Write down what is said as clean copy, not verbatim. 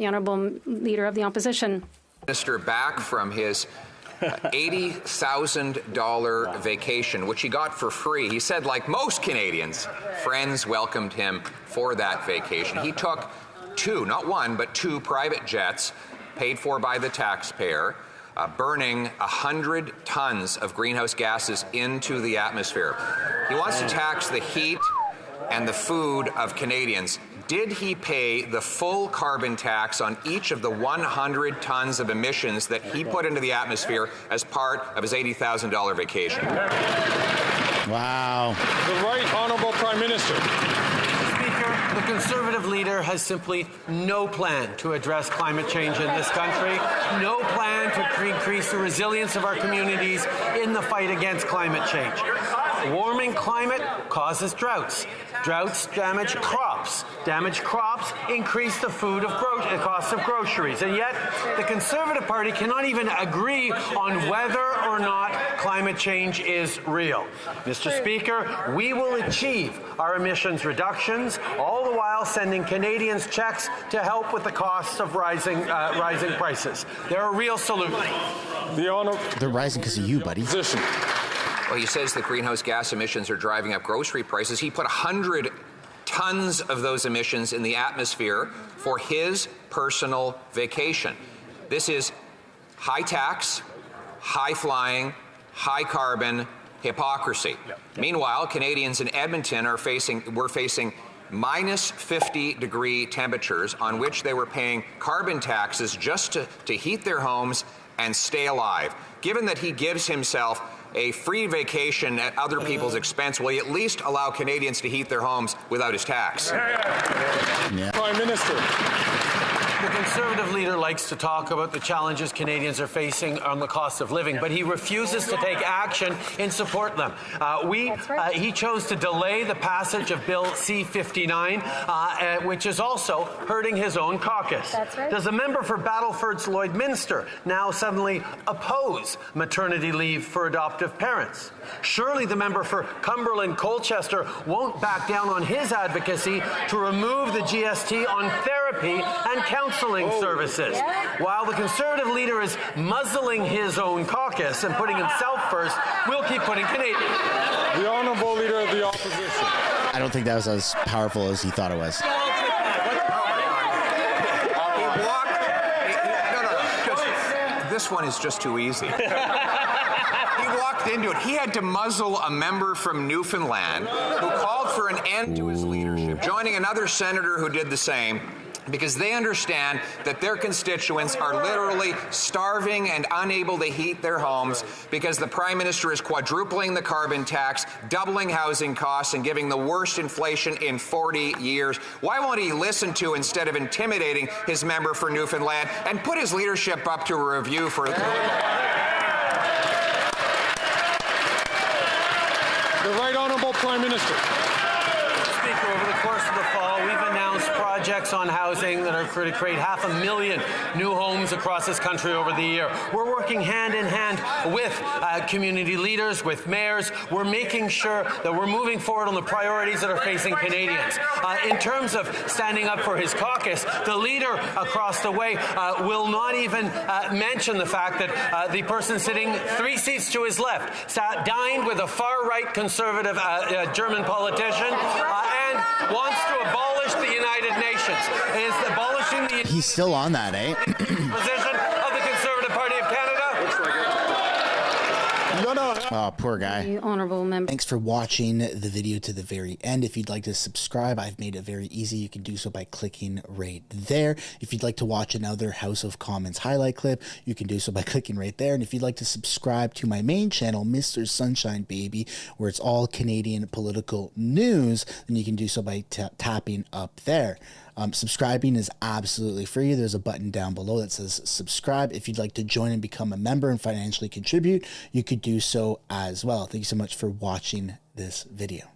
The Honourable Leader of the Opposition. Minister back from his $80,000 vacation, which he got for free. He said, like most Canadians, friends welcomed him for that vacation. He took two, not one, but two private jets paid for by the taxpayer, burning 100 tons of greenhouse gases into the atmosphere. He wants to tax the heat and the food of Canadians. Did he pay the full carbon tax on each of the 100 tons of emissions that he put into the atmosphere as part of his $80,000 vacation? Wow. The Right Honourable Prime Minister. Speaker, the Conservative leader has simply no plan to address climate change in this country, no plan to increase the resilience of our communities in the fight against climate change. Warming climate causes droughts. Droughts damage crops. Damaged crops increase the cost of groceries. And yet, the Conservative Party cannot even agree on whether or not climate change is real. Mr. Speaker, we will achieve our emissions reductions, all the while sending Canadians checks to help with the costs of rising prices. They're a real solution. They're rising because of you, buddy. Position. Well, he says that greenhouse gas emissions are driving up grocery prices. He put 100 tons of those emissions in the atmosphere for his personal vacation. This is high tax, high flying, high carbon hypocrisy. Yep. Meanwhile, Canadians in Edmonton were facing minus 50-degree temperatures on which they were paying carbon taxes just to heat their homes and stay alive. Given that he gives himself a free vacation at other people's expense, will he at least allow Canadians to heat their homes without his tax? Yeah. Prime Minister. The Conservative leader likes to talk about the challenges Canadians are facing on the cost of living, but he refuses to take action in support of them. He chose to delay the passage of Bill C-59, which is also hurting his own caucus. That's right. Does the member for Battleford's Lloydminster now suddenly oppose maternity leave for adoptive parents? Surely the member for Cumberland Colchester won't back down on his advocacy to remove the GST on therapy and counseling services. While the Conservative leader is muzzling his own caucus and putting himself first, we'll keep putting Canadians. The Honourable Leader of the Opposition. I don't think that was as powerful as he thought it was. This one is just too easy. He walked into it. He had to muzzle a member from Newfoundland who called for an end to his leadership, joining another senator who did the same, because they understand that their constituents are literally starving and unable to heat their homes because the Prime Minister is quadrupling the carbon tax, doubling housing costs, and giving the worst inflation in 40 years. Why won't he listen to, instead of intimidating, his member for Newfoundland and put his leadership up to a review for... The Right Honourable Prime Minister. Speaker, over the course of the fall, we've announced projects on housing that are going to create 500,000 new homes across this country over the year. We're working hand in hand with community leaders, with mayors. We're making sure that we're moving forward on the priorities that are facing Canadians. In terms of standing up for his caucus, the leader across the way will not even mention the fact that the person sitting 3 seats to his left dined with a far-right conservative German politician and wants to abolish the United Nations. Is abolishing the... He's still on that, eh? ...position of the Conservative Party of Canada. Oh, poor guy. The honourable member. Thanks for watching the video to the very end. If you'd like to subscribe, I've made it very easy. You can do so by clicking right there. If you'd like to watch another House of Commons highlight clip, you can do so by clicking right there. And if you'd like to subscribe to my main channel, Mistersunshinebaby, where it's all Canadian political news, then you can do so by tapping up there. Subscribing is absolutely free. There's a button down below that says subscribe. If you'd like to join and become a member and financially contribute, you could do so as well. Thank you so much for watching this video.